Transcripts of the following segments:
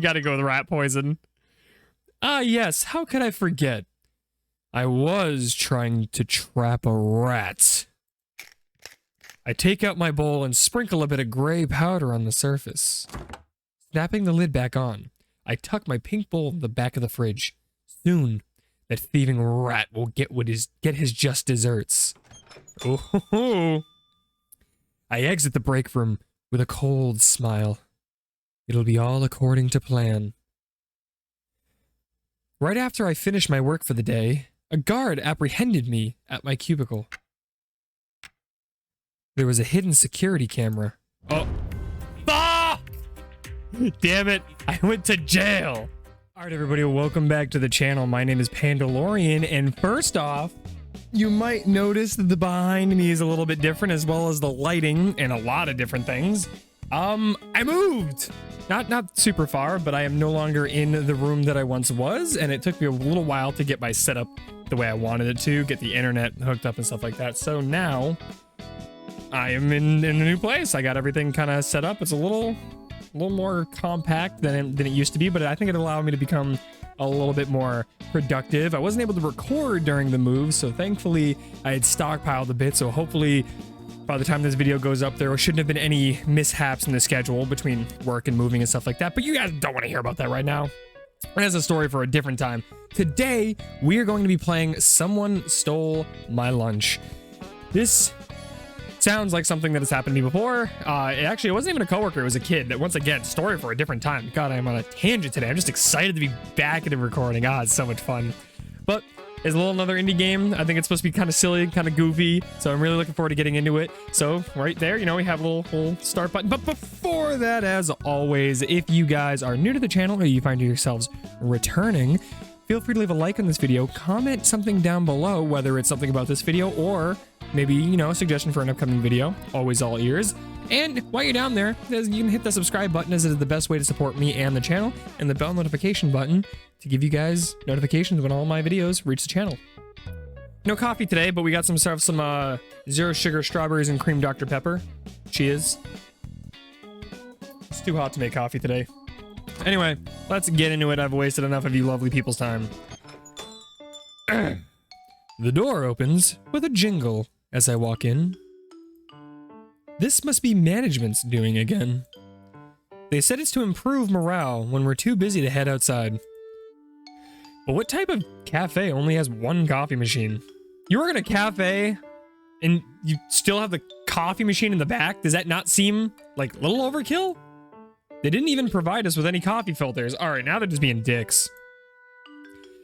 Gotta go with rat poison. Ah, yes. How could I forget? I was trying to trap a rat. I take out my bowl and sprinkle a bit of gray powder on the surface. Snapping the lid back on, I tuck my pink bowl in the back of the fridge. Soon, that thieving rat will get his just desserts. Oh, I exit the break room with a cold smile. It'll be all according to plan. Right after I finished my work for the day, a guard apprehended me at my cubicle. There was a hidden security camera. Oh. Ah! Damn it, I went to jail. Alright everybody, welcome back to the channel. My name is Pandalorian, and first off, you might notice that the behind me is a little bit different, as well as the lighting and a lot of different things. I moved! Not super far, but I am no longer in the room that I once was, and it took me a little while to get my setup the way I wanted it to, get the internet hooked up and stuff like that. So now, I am in a new place. I got everything kind of set up. It's a little more compact than it used to be, but I think it allowed me to become a little bit more productive. I wasn't able to record during the move, so thankfully I had stockpiled a bit, so hopefully by the time this video goes up, there shouldn't have been any mishaps in the schedule between work and moving and stuff like that, but you guys don't want to hear about that right now. That's a story for a different time. Today, we are going to be playing Someone Stole My Lunch. This sounds like something that has happened to me before. It wasn't even a coworker, it was a kid. Once again, story for a different time. God, I am on a tangent today. I'm just excited to be back into recording. It's so much fun. But it's another indie game. I think it's supposed to be kind of silly, kind of goofy, so I'm really looking forward to getting into it. So right there, you know, we have a little start button. But before that, as always, if you guys are new to the channel or you find yourselves returning, feel free to leave a like on this video, comment something down below, whether it's something about this video or maybe, you know, a suggestion for an upcoming video. Always all ears. And while you're down there, you can hit the subscribe button, as it is the best way to support me and the channel, and the bell notification button to give you guys notifications when all my videos reach the channel. No coffee today, but we got some zero sugar strawberries and cream Dr. Pepper. Cheers. It's too hot to make coffee today. Anyway, let's get into it. I've wasted enough of you lovely people's time. The door opens with a jingle as I walk in. This must be management's doing again. They said it's to improve morale when we're too busy to head outside. But what type of cafe only has one coffee machine? You work in a cafe and you still have the coffee machine in the back? Does that not seem like a little overkill? They didn't even provide us with any coffee filters. Alright, now they're just being dicks.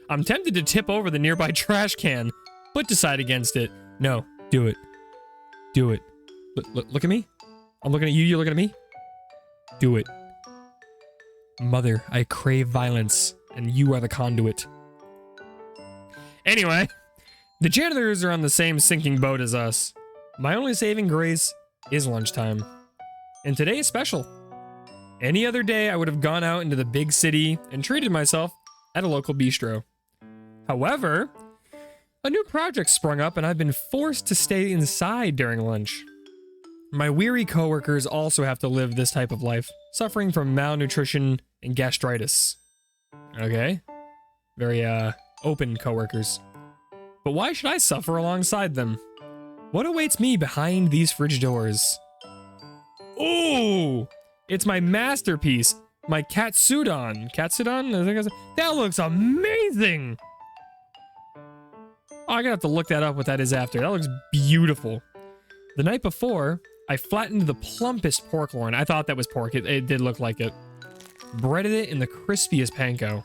I'm tempted to tip over the nearby trash can, but decide against it. No, do it. Do it. Look at me. I'm looking at you, you're looking at me. Do it. Mother, I crave violence, and you are the conduit. Anyway, the janitors are on the same sinking boat as us. My only saving grace is lunchtime. And today is special. Any other day, I would have gone out into the big city and treated myself at a local bistro. However, a new project sprung up and I've been forced to stay inside during lunch. My weary coworkers also have to live this type of life, suffering from malnutrition and gastritis. Okay. Very, open coworkers. But why should I suffer alongside them? What awaits me behind these fridge doors? Ooh! It's my masterpiece, my katsudon. Katsudon? I think that looks amazing! Oh, I'm gonna have to look that up, what that is after. That looks beautiful. The night before, I flattened the plumpest pork loin. I thought that was pork. It did look like it. Breaded it in the crispiest panko.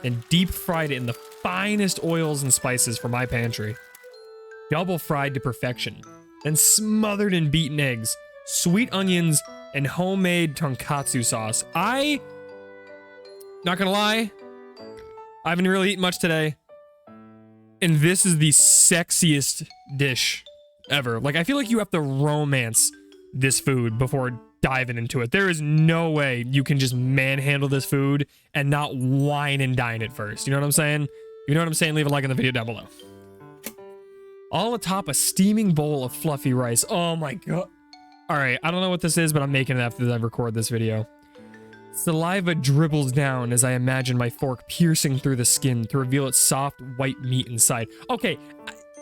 And deep fried it in the finest oils and spices from my pantry. Double fried to perfection. Then smothered in beaten eggs, sweet onions, and homemade tonkatsu sauce. Not gonna lie, I haven't really eaten much today. And this is the sexiest dish ever. Like, I feel like you have to romance this food before diving into it. There is no way you can just manhandle this food and not wine and dine it first. You know what I'm saying? You know what I'm saying? Leave a like on the video down below. All atop a steaming bowl of fluffy rice. Oh my god. Alright, I don't know what this is, but I'm making it after I record this video. Saliva dribbles down as I imagine my fork piercing through the skin to reveal its soft white meat inside. Okay,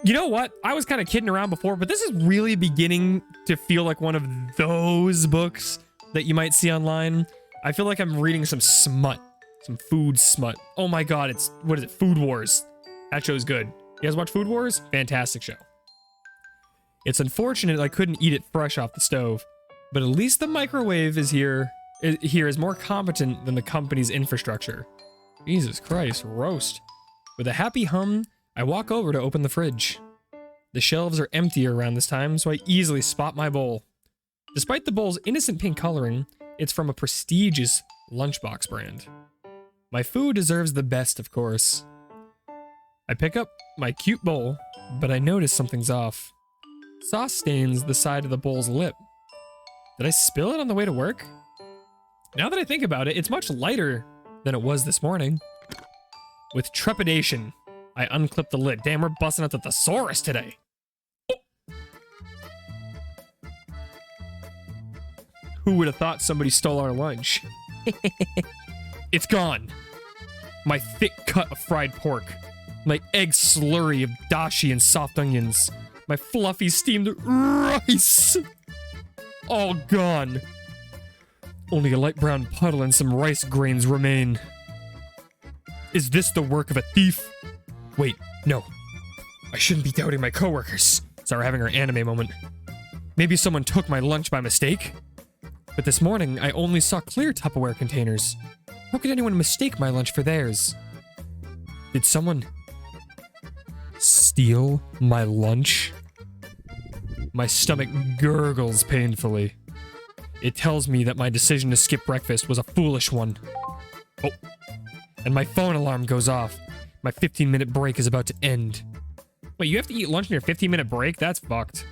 you know what? I was kind of kidding around before, but this is really beginning to feel like one of those books that you might see online. I feel like I'm reading some smut, some food smut. Oh my god, what is it? Food Wars. That show's good. You guys watch Food Wars? Fantastic show. It's unfortunate I couldn't eat it fresh off the stove, but at least the microwave is here is more competent than the company's infrastructure. Jesus Christ, roast. With a happy hum, I walk over to open the fridge. The shelves are emptier around this time, so I easily spot my bowl. Despite the bowl's innocent pink coloring, it's from a prestigious lunchbox brand. My food deserves the best, of course. I pick up my cute bowl, but I notice something's off. Sauce stains the side of the bowl's lip. Did I spill it on the way to work? Now that I think about it, it's much lighter than it was this morning. With trepidation, I unclip the lid. Damn, we're busting out the thesaurus today. Oh. Who would have thought somebody stole our lunch? It's gone. My thick cut of fried pork. My egg slurry of dashi and soft onions. My fluffy steamed rice. All gone. Only a light brown puddle and some rice grains remain. Is this the work of a thief? Wait, no. I shouldn't be doubting my coworkers. Sorry, having our anime moment. Maybe someone took my lunch by mistake? But this morning, I only saw clear Tupperware containers. How could anyone mistake my lunch for theirs? Did someone steal my lunch? My stomach gurgles painfully. It tells me that my decision to skip breakfast was a foolish one. Oh, and my phone alarm goes off. My 15-minute break is about to end. Wait, you have to eat lunch in your 15-minute break? That's fucked.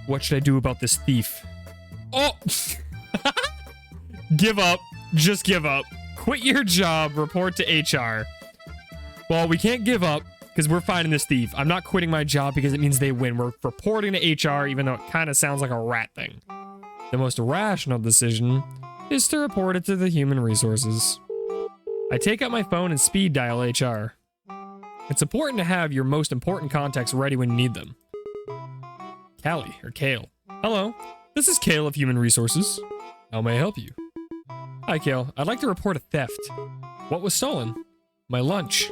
What should I do about this thief? Oh! Give up. Just give up. Quit your job. Report to HR. Well, we can't give up because we're finding this thief. I'm not quitting my job because it means they win. We're reporting to HR even though it kind of sounds like a rat thing. The most rational decision is to report it to the human resources. I take out my phone and speed dial HR. It's important to have your most important contacts ready when you need them. Callie, or Kale. Hello, this is Kale of Human Resources. How may I help you? Hi, Kale. I'd like to report a theft. What was stolen? My lunch.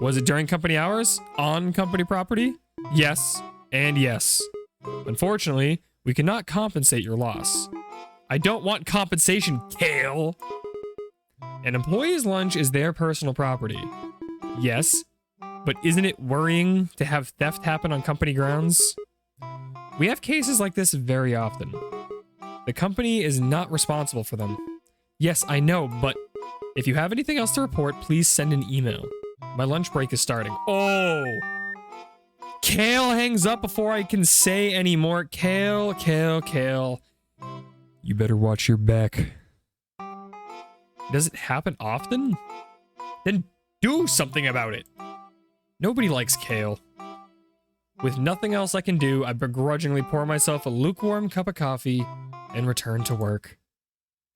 Was it during company hours? On company property? Yes, and yes. Unfortunately, we cannot compensate your loss. I don't want compensation, Kale. An employee's lunch is their personal property. Yes, but isn't it worrying to have theft happen on company grounds? We have cases like this very often. The company is not responsible for them. Yes, I know, but if you have anything else to report, please send an email. My lunch break is starting. Oh! Kale hangs up before I can say any more. Kale. You better watch your back. Does it happen often? Then do something about it. Nobody likes Kale. With nothing else I can do, I begrudgingly pour myself a lukewarm cup of coffee and return to work.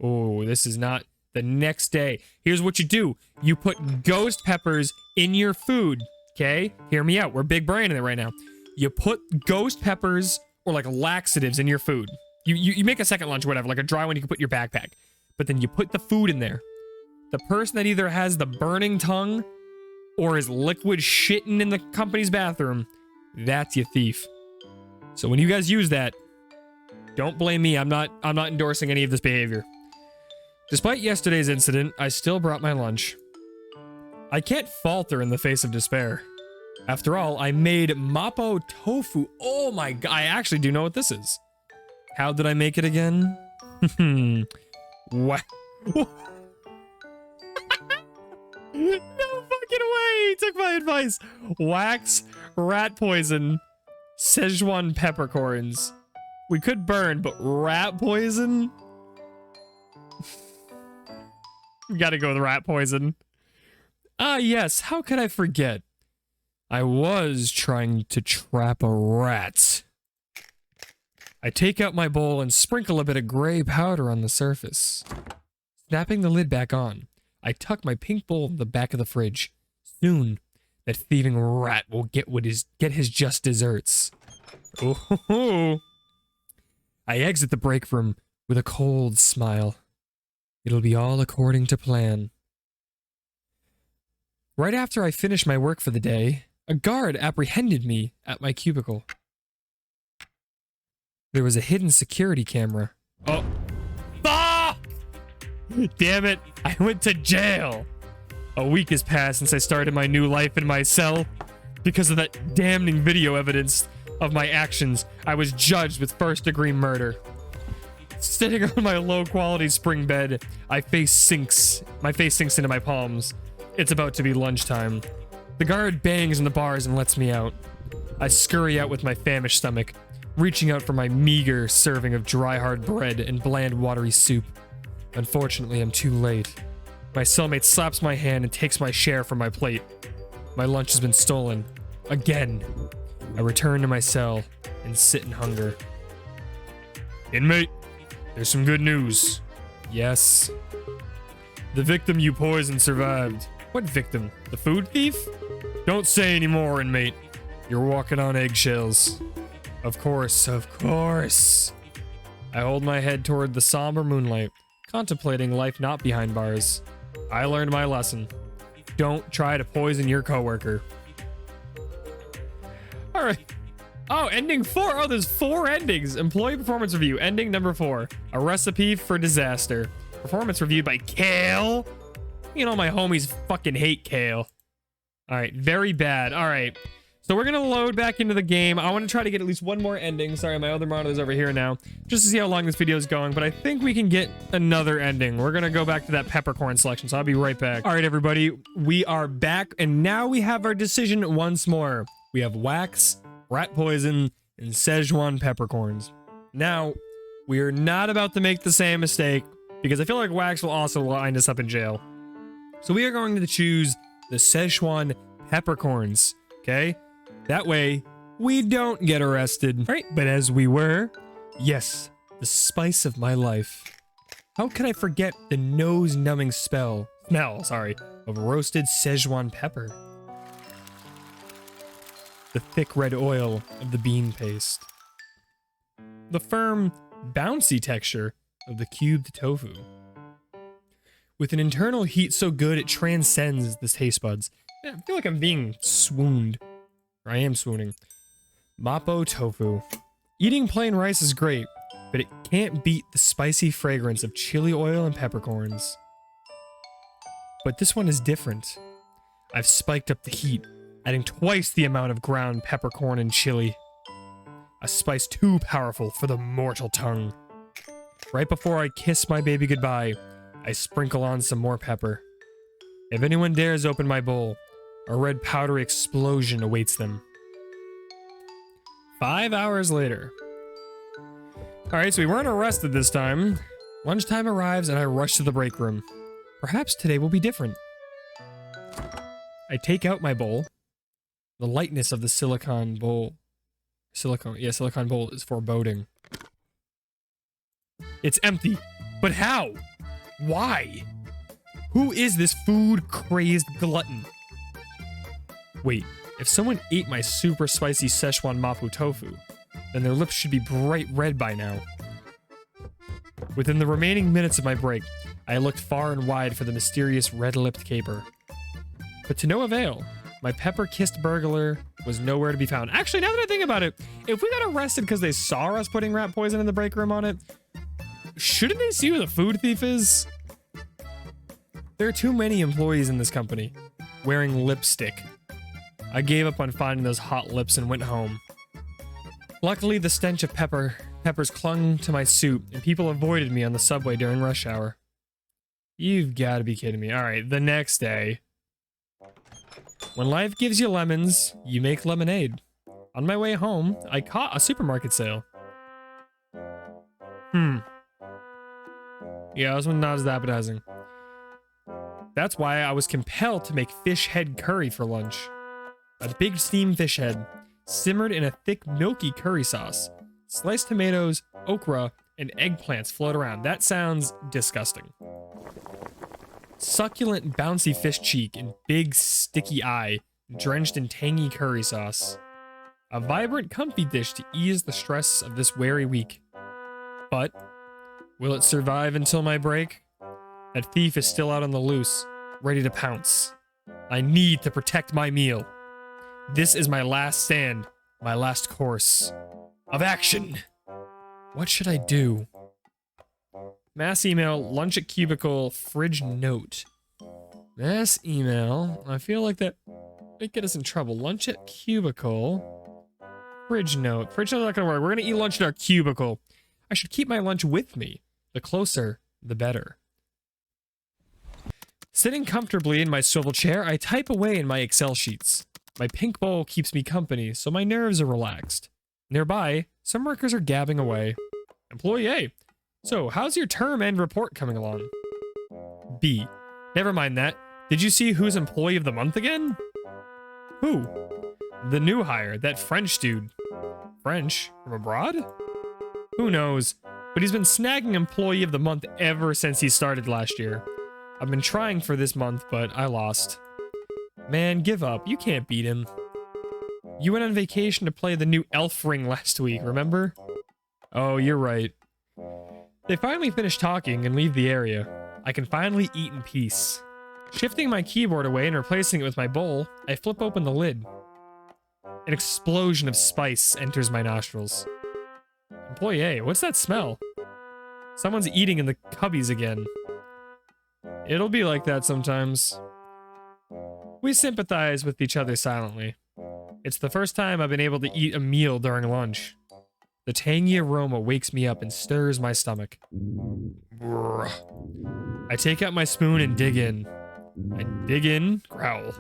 Oh, this is not the next day. Here's what you do. You put ghost peppers in your food, okay? Hear me out. We're big braining it right now. You put ghost peppers or like laxatives in your food. You make a second lunch or whatever, like a dry one you can put in your backpack. But then you put the food in there. The person that either has the burning tongue or is liquid shitting in the company's bathroom, that's your thief. So when you guys use that, don't blame me. I'm not endorsing any of this behavior. Despite yesterday's incident, I still brought my lunch. I can't falter in the face of despair. After all, I made mapo tofu. Oh my god, I actually do know what this is. How did I make it again? What? No fucking way! He took my advice. Wax, rat poison, Szechuan peppercorns. We could burn, but rat poison? We gotta go with rat poison. Ah, yes, how could I forget? I was trying to trap a rat. I take out my bowl and sprinkle a bit of gray powder on the surface. Snapping the lid back on, I tuck my pink bowl in the back of the fridge. Soon, that thieving rat will get his just desserts. Oh, I exit the break room with a cold smile. It'll be all according to plan. Right after I finished my work for the day, a guard apprehended me at my cubicle. There was a hidden security camera. Oh. Ah! Damn it, I went to jail. A week has passed since I started my new life in my cell. Because of that damning video evidence of my actions, I was judged with first-degree murder. Sitting on my low-quality spring bed, my face sinks into my palms. It's about to be lunchtime. The guard bangs on the bars and lets me out. I scurry out with my famished stomach, reaching out for my meager serving of dry hard bread and bland watery soup. Unfortunately, I'm too late. My cellmate slaps my hand and takes my share from my plate. My lunch has been stolen. Again. I return to my cell and sit in hunger. Inmate, there's some good news. Yes. The victim you poisoned survived. What victim? The food thief? Don't say any more, inmate. You're walking on eggshells. Of course, of course. I hold my head toward the somber moonlight, contemplating life not behind bars. I learned my lesson. Don't try to poison your coworker. All right. Oh, ending 4. Oh, there's 4 endings. Employee performance review. Ending number 4. A recipe for disaster. Performance reviewed by Kale. You know, my homies fucking hate Kale. All right. Very bad. All right. So we're going to load back into the game. I want to try to get at least one more ending. Sorry, my other monitor's over here now. Just to see how long this video is going. But I think we can get another ending. We're going to go back to that peppercorn selection. So I'll be right back. All right, everybody. We are back. And now we have our decision once more. We have wax, rat poison, and Szechuan peppercorns. Now, we are not about to make the same mistake, because I feel like wax will also wind us up in jail. So we are going to choose the Szechuan peppercorns, okay? That way, we don't get arrested. All right, but as we were, yes, the spice of my life. How could I forget the nose-numbing smell of roasted Szechuan pepper? The thick red oil of the bean paste. The firm, bouncy texture of the cubed tofu. With an internal heat so good it transcends the taste buds. Yeah, I feel like I'm being swooned. Or I am swooning. Mapo tofu. Eating plain rice is great, but it can't beat the spicy fragrance of chili oil and peppercorns. But this one is different. I've spiked up the heat, adding twice the amount of ground peppercorn and chili. A spice too powerful for the mortal tongue. Right before I kiss my baby goodbye, I sprinkle on some more pepper. If anyone dares open my bowl, a red powdery explosion awaits them. 5 hours later. Alright, so we weren't arrested this time. Lunchtime arrives and I rush to the break room. Perhaps today will be different. I take out my bowl. The lightness of the silicone bowl is foreboding. It's empty. But how? Why? Who is this food-crazed glutton? Wait, if someone ate my super spicy Szechuan mapo tofu, then their lips should be bright red by now. Within the remaining minutes of my break, I looked far and wide for the mysterious red-lipped caper. But to no avail. My pepper-kissed burglar was nowhere to be found. Actually, now that I think about it, if we got arrested because they saw us putting rat poison in the break room on it, shouldn't they see who the food thief is? There are too many employees in this company wearing lipstick. I gave up on finding those hot lips and went home. Luckily, the stench of peppers clung to my suit, and people avoided me on the subway during rush hour. You've got to be kidding me. All right, the next day. When life gives you lemons, you make lemonade. On my way home, I caught a supermarket sale. Yeah, this one's not as appetizing. That's why I was compelled to make fish head curry for lunch. A big steamed fish head, simmered in a thick milky curry sauce. Sliced tomatoes, okra, and eggplants float around. That sounds disgusting. Succulent, bouncy fish cheek and big, sticky eye, drenched in tangy curry sauce. A vibrant, comfy dish to ease the stress of this weary week. But, will it survive until my break? That thief is still out on the loose, ready to pounce. I need to protect my meal. This is my last stand, my last course of action. What should I do? Mass email, lunch at cubicle, fridge note. Mass email. I feel like that might get us in trouble. Lunch at cubicle. Fridge note. Fridge note's not gonna work. We're gonna eat lunch in our cubicle. I should keep my lunch with me. The closer, the better. Sitting comfortably in my swivel chair, I type away in my Excel sheets. My pink bowl keeps me company, so my nerves are relaxed. Nearby, some workers are gabbing away. Employee A. So, how's your term end report coming along? B. Never mind that. Did you see who's employee of the month again? Who? The new hire, that French dude. French? From abroad? Who knows? But he's been snagging employee of the month ever since he started last year. I've been trying for this month, but I lost. Man, give up. You can't beat him. You went on vacation to play the new elf ring last week, remember? Oh, you're right. They finally finish talking and leave the area. I can finally eat in peace. Shifting my keyboard away and replacing it with my bowl, I flip open the lid. An explosion of spice enters my nostrils. Employee A, what's that smell? Someone's eating in the cubbies again. It'll be like that sometimes. We sympathize with each other silently. It's the first time I've been able to eat a meal during lunch. The tangy aroma wakes me up and stirs my stomach. Brrr. I take out my spoon and dig in. I dig in, growl.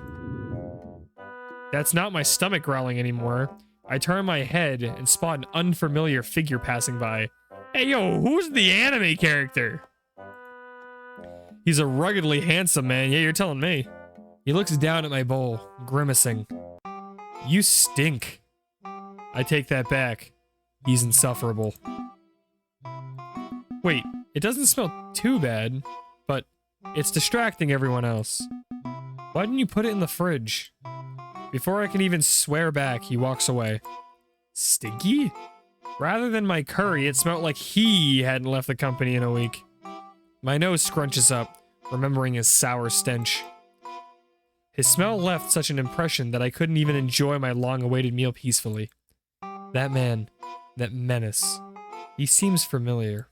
That's not my stomach growling anymore. I turn my head and spot an unfamiliar figure passing by. Hey yo, who's the anime character? He's a ruggedly handsome man, yeah, you're telling me. He looks down at my bowl, grimacing. You stink. I take that back. He's insufferable. Wait, it doesn't smell too bad, but it's distracting everyone else. Why didn't you put it in the fridge? Before I can even swear back, he walks away. Stinky? Rather than my curry, it smelled like he hadn't left the company in a week. My nose scrunches up, remembering his sour stench. His smell left such an impression that I couldn't even enjoy my long-awaited meal peacefully. That man, that menace, he seems familiar.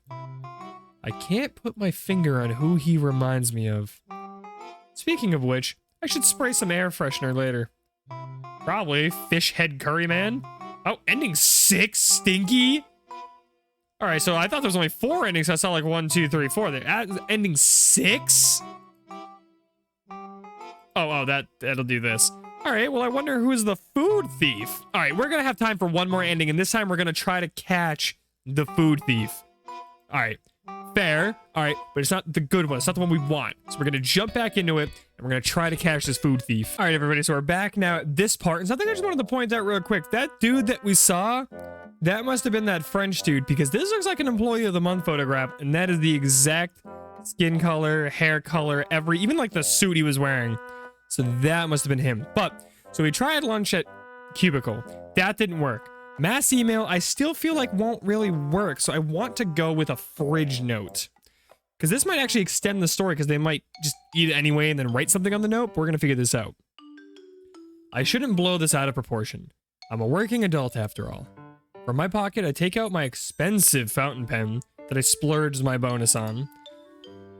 I can't put my finger on who he reminds me of. Speaking of which, I should spray some air freshener later. Probably Fish Head Curry Man. Oh, ending 6, Stinky. Alright, so I thought there was only 4 endings. So I saw like 1, 2, 3, 4 there. Ending 6? Oh, that'll do this. Alright, well I wonder who's the food thief. Alright, we're gonna have time for one more ending, and this time we're gonna try to catch the food thief. Alright, fair. Alright, but it's not the good one. It's not the one we want. So we're gonna jump back into it, and we're gonna try to catch this food thief. Alright, everybody, so we're back now at this part. And something I just wanted to point out real quick. That dude that we saw, that must have been that French dude, because this looks like an employee of the month photograph, and that is the exact skin color, hair color, even like the suit he was wearing. So that must have been him. But, so we tried lunch at cubicle. That didn't work. Mass email, I still feel like won't really work, so I want to go with a fridge note. Because this might actually extend the story, because they might just eat it anyway and then write something on the note, but we're going to figure this out. I shouldn't blow this out of proportion. I'm a working adult after all. From my pocket, I take out my expensive fountain pen that I splurged my bonus on.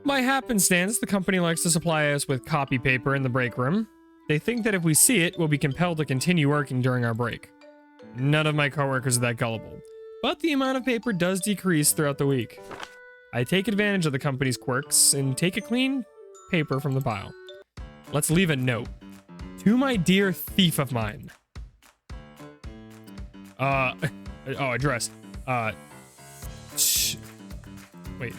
By happenstance, the company likes to supply us with copy paper in the break room. They think that if we see it, we'll be compelled to continue working during our break. None of my coworkers are that gullible, but the amount of paper does decrease throughout the week. I take advantage of the company's quirks and take a clean paper from the pile. Let's leave a note. To my dear thief of mine. Address. Wait.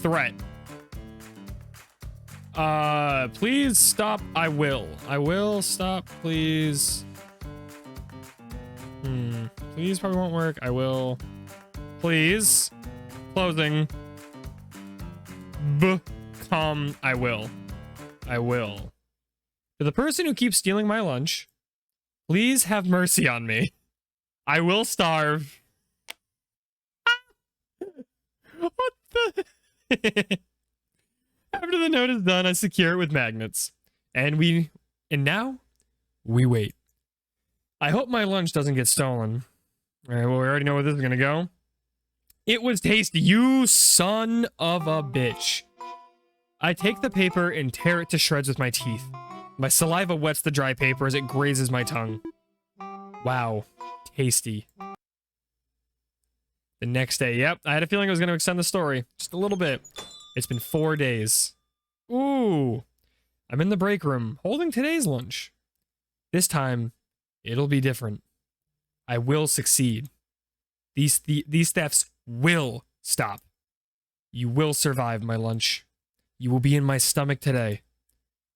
Threat. Please stop. I will stop, please. Please These probably won't work. I will. Please. Closing. I will. I will. To the person who keeps stealing my lunch, please have mercy on me. I will starve. What the? After the note is done, I secure it with magnets. And now we wait. I hope my lunch doesn't get stolen. All right, well, we already know where this is gonna go. It was tasty, you son of a bitch. I take the paper and tear it to shreds with my teeth. My saliva wets the dry paper as it grazes my tongue. Wow, tasty. The next day, yep, I had a feeling I was going to extend the story. Just a little bit. It's been 4 days. Ooh. I'm in the break room, holding today's lunch. This time, it'll be different. I will succeed. These thefts will stop. You will survive my lunch. You will be in my stomach today.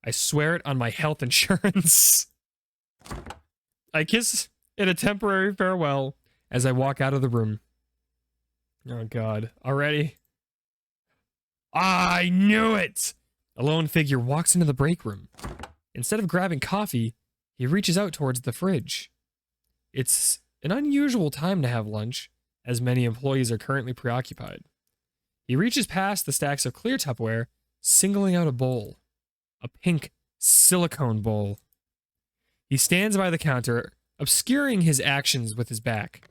I swear it on my health insurance. I kiss it a temporary farewell as I walk out of the room. Oh god, already? I knew it! A lone figure walks into the break room. Instead of grabbing coffee, he reaches out towards the fridge. It's an unusual time to have lunch, as many employees are currently preoccupied. He reaches past the stacks of clear Tupperware, singling out a bowl. A pink silicone bowl. He stands by the counter, obscuring his actions with his back.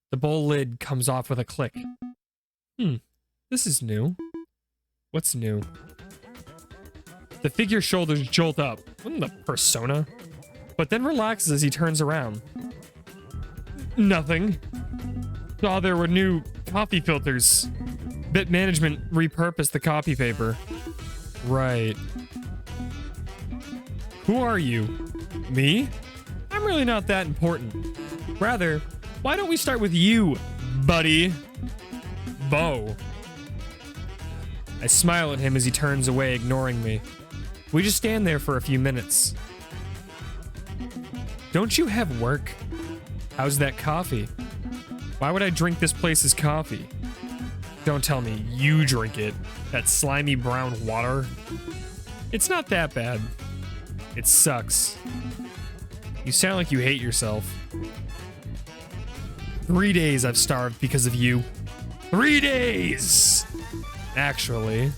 The bowl lid comes off with a click. This is new. What's new? The figure's shoulders jolt up. Wasn't the persona? But then relaxes as he turns around. Nothing. Saw there were new coffee filters. Bit management repurposed the copy paper. Right. Who are you? Me? I'm really not that important. Rather, why don't we start with you, buddy? Bo. I smile at him as he turns away, ignoring me. We just stand there for a few minutes. Don't you have work? How's that coffee? Why would I drink this place's coffee? Don't tell me you drink it. That slimy brown water. It's not that bad. It sucks. You sound like you hate yourself. 3 days I've starved because of you. 3 days! Actually.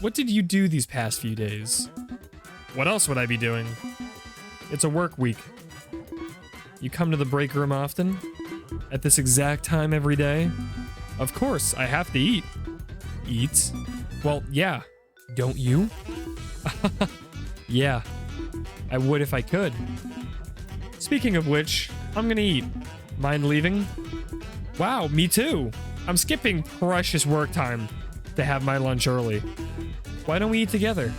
What did you do these past few days? What else would I be doing? It's a work week. You come to the break room often? At this exact time every day? Of course, I have to eat. Eat? Well, yeah. Don't you? Yeah. I would if I could. Speaking of which, I'm gonna eat. Mind leaving? Wow, me too. I'm skipping precious work time to have my lunch early. Why don't we eat together?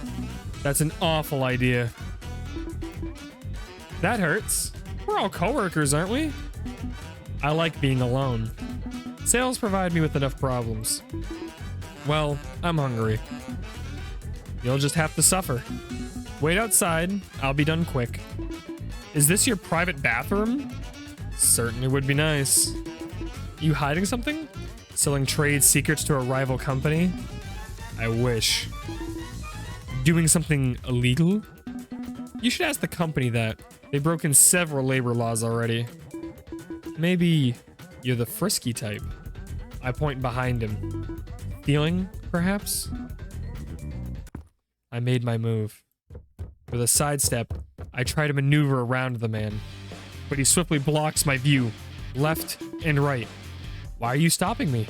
That's an awful idea. That hurts. We're all coworkers, aren't we? I like being alone. Sales provide me with enough problems. Well, I'm hungry. You'll just have to suffer. Wait outside. I'll be done quick. Is this your private bathroom? Certainly would be nice. You hiding something? Selling trade secrets to a rival company? I wish. Doing something illegal? You should ask the company that. They've broken several labor laws already. Maybe you're the frisky type. I point behind him. Stealing, perhaps? I made my move. With a sidestep, I try to maneuver around the man, but he swiftly blocks my view, left and right. Why are you stopping me?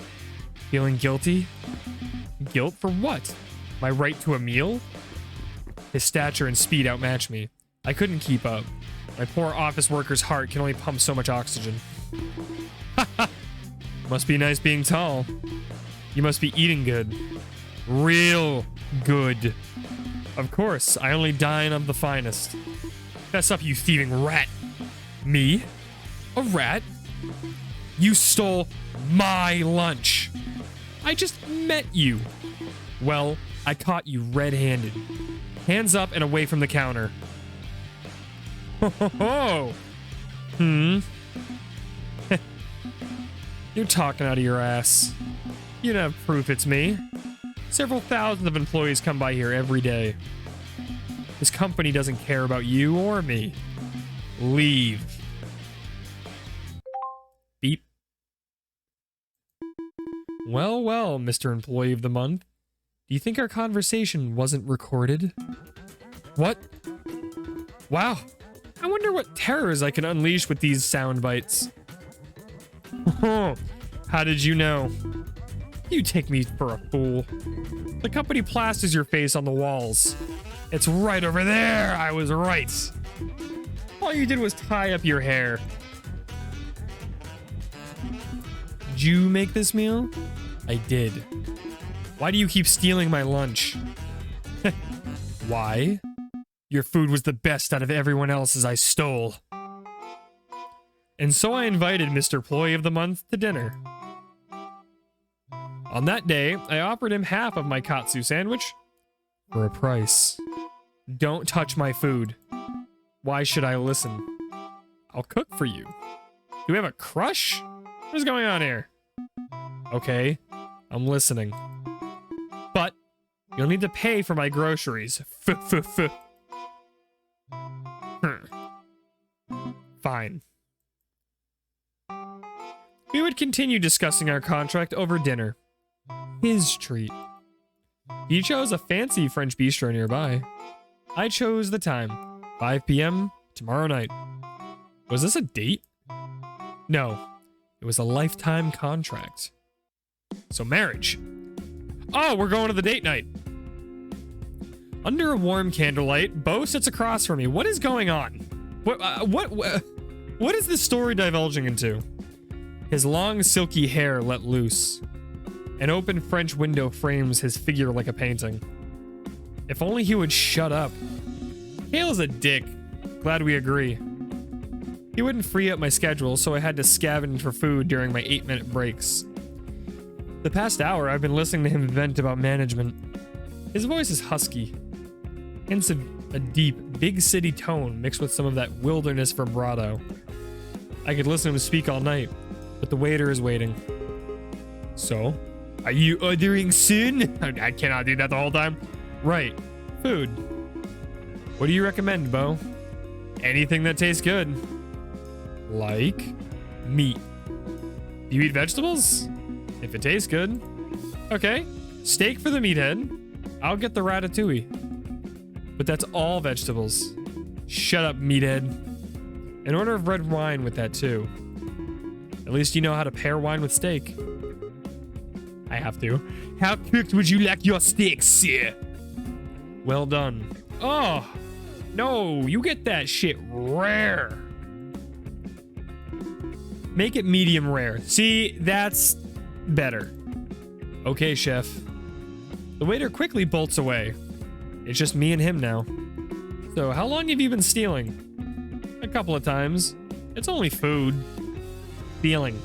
Feeling guilty? Guilt for what? My right to a meal? His stature and speed outmatch me. I couldn't keep up. My poor office worker's heart can only pump so much oxygen. Must be nice being tall. You must be eating good. Real good. Of course, I only dine of the finest. Fess up, you thieving rat. Me? A rat? You stole my lunch. I just met you. Well, I caught you red-handed. Hands up and away from the counter. Ho ho ho! You're talking out of your ass. You don't have proof it's me. Several thousands of employees come by here every day. This company doesn't care about you or me. Leave. Beep. Well, well, Mr. Employee of the Month. Do you think our conversation wasn't recorded? What? Wow. I wonder what terrors I can unleash with these sound bites. How did you know? You take me for a fool. The company plasters your face on the walls. It's right over there. I was right. All you did was tie up your hair. Did you make this meal? I did. Why do you keep stealing my lunch? Why? Your food was the best out of everyone else's I stole. And so I invited Mr. Employee of the Month to dinner. On that day, I offered him half of my katsu sandwich for a price. Don't touch my food. Why should I listen? I'll cook for you. Do we have a crush? What is going on here? Okay, I'm listening. But you'll need to pay for my groceries. Fine. We would continue discussing our contract over dinner. His treat. He chose a fancy French bistro nearby. I chose the time. 5 p.m. tomorrow night. Was this a date? No. It was a lifetime contract. So marriage. Oh, we're going to the date night. Under a warm candlelight, Bo sits across from me. What is going on? What is this story divulging into? His long, silky hair let loose. An open French window frames his figure like a painting. If only he would shut up. Kale's a dick. Glad we agree. He wouldn't free up my schedule, so I had to scavenge for food during my 8-minute breaks. The past hour, I've been listening to him vent about management. His voice is husky. Hints of a deep, big city tone mixed with some of that wilderness vibrato. I could listen to him speak all night, but the waiter is waiting. So, are you ordering soon? I cannot do that the whole time. Right. Food. What do you recommend, Bo? Anything that tastes good. Like meat. Do you eat vegetables? If it tastes good. Okay. Steak for the meathead. I'll get the ratatouille. But that's all vegetables. Shut up, meathead. An order of red wine with that too. At least you know how to pair wine with steak. I have to. How cooked would you like your steak, sir? Well done. Oh, no, you get that shit rare. Make it medium rare. See, that's better. Okay, chef. The waiter quickly bolts away. It's just me and him now. So, how long have you been stealing? A couple of times. It's only food. Stealing.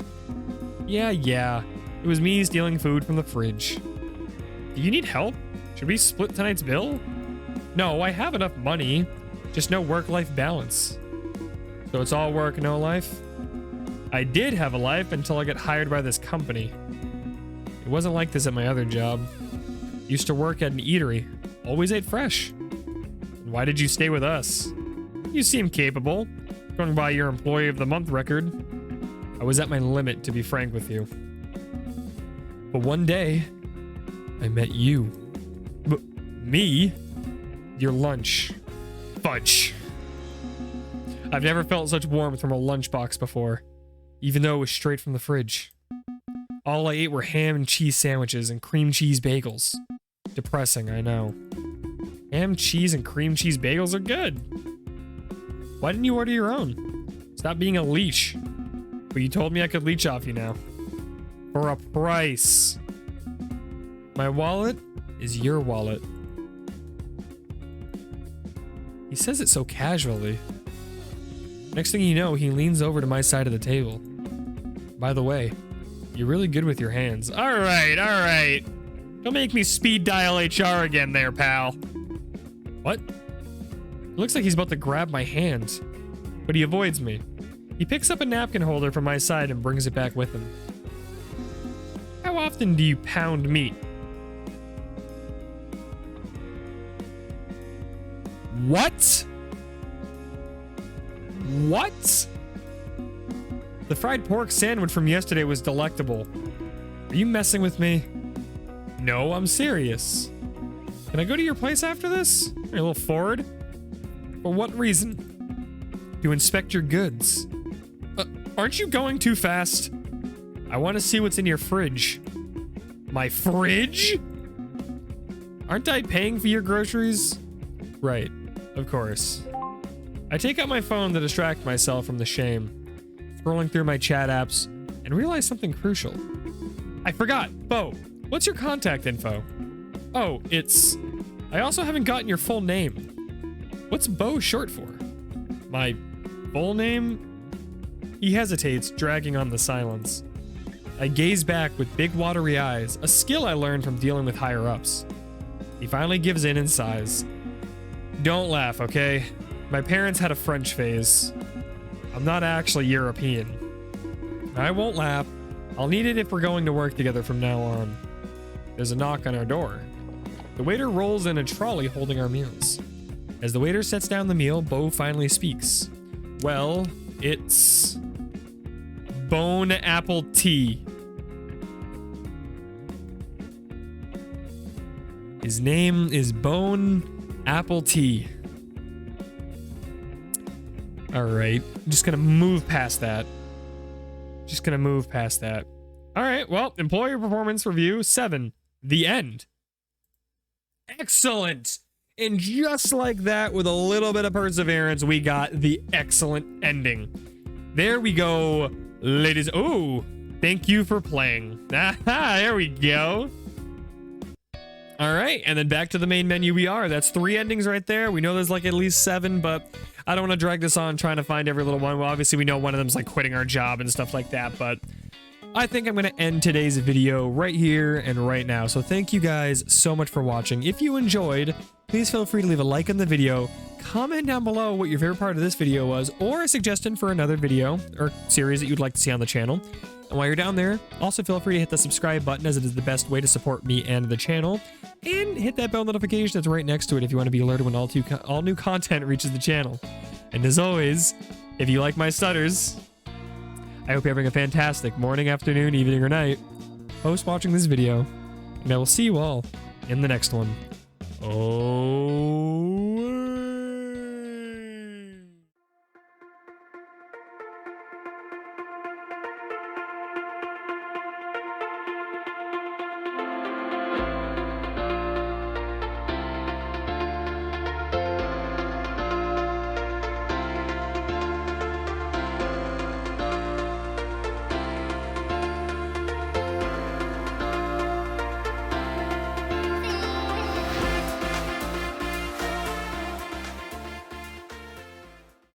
Yeah. It was me stealing food from the fridge. Do you need help? Should we split tonight's bill? No, I have enough money. Just no work-life balance. So it's all work, no life? I did have a life until I got hired by this company. It wasn't like this at my other job. Used to work at an eatery. Always ate fresh. Why did you stay with us? You seem capable. Going by your Employee of the Month record. I was at my limit, to be frank with you. But one day, I met you. Me? Your lunch. Fudge. I've never felt such warmth from a lunchbox before, even though it was straight from the fridge. All I ate were ham and cheese sandwiches and cream cheese bagels. Depressing, I know. Ham, cheese, and cream cheese bagels are good. Why didn't you order your own? Stop being a leech. But you told me I could leech off you now. For a price. My wallet is your wallet. He says it so casually. Next thing you know, he leans over to my side of the table. By the way, you're really good with your hands. All right. Don't make me speed dial HR again there, pal. What? It looks like he's about to grab my hand, but he avoids me. He picks up a napkin holder from my side and brings it back with him. How often do you pound meat? What? What? The fried pork sandwich from yesterday was delectable. Are you messing with me? No, I'm serious. Can I go to your place after this? Are you a little forward? For what reason? To inspect your goods. Aren't you going too fast? I want to see what's in your fridge. My fridge? Aren't I paying for your groceries? Right, of course. I take out my phone to distract myself from the shame, scrolling through my chat apps, and realize something crucial. I forgot. Bo, what's your contact info? Oh, it's... I also haven't gotten your full name. What's Bo short for? My full name? He hesitates, dragging on the silence. I gaze back with big watery eyes, a skill I learned from dealing with higher-ups. He finally gives in and sighs. Don't laugh, okay? My parents had a French phase. I'm not actually European. I won't laugh. I'll need it if we're going to work together from now on. There's a knock on our door. The waiter rolls in a trolley holding our meals. As the waiter sets down the meal, Bo finally speaks. Well, it's... bone apple tea. His name is Bone Apple Tea. Alright, I'm just gonna move past that. Alright, well, employee performance review 7. The end. Excellent! And just like that, with a little bit of perseverance, we got the excellent ending. There we go, ladies. Oh, thank you for playing. Aha, there we go. All right, and then back to the main menu we are. That's 3 endings right there. We know there's like at least 7, but I don't want to drag this on trying to find every little one. Well, obviously we know one of them's like quitting our job and stuff like that, but I think I'm going to end today's video right here and right now. So thank you guys so much for watching. If you enjoyed, please feel free to leave a like on the video, comment down below what your favorite part of this video was, or a suggestion for another video or series that you'd like to see on the channel. And while you're down there, also feel free to hit the subscribe button, as it is the best way to support me and the channel. And hit that bell notification that's right next to it if you want to be alerted when all new content reaches the channel. And as always, if you like my stutters, I hope you're having a fantastic morning, afternoon, evening, or night post watching this video. And I will see you all in the next one. Oh.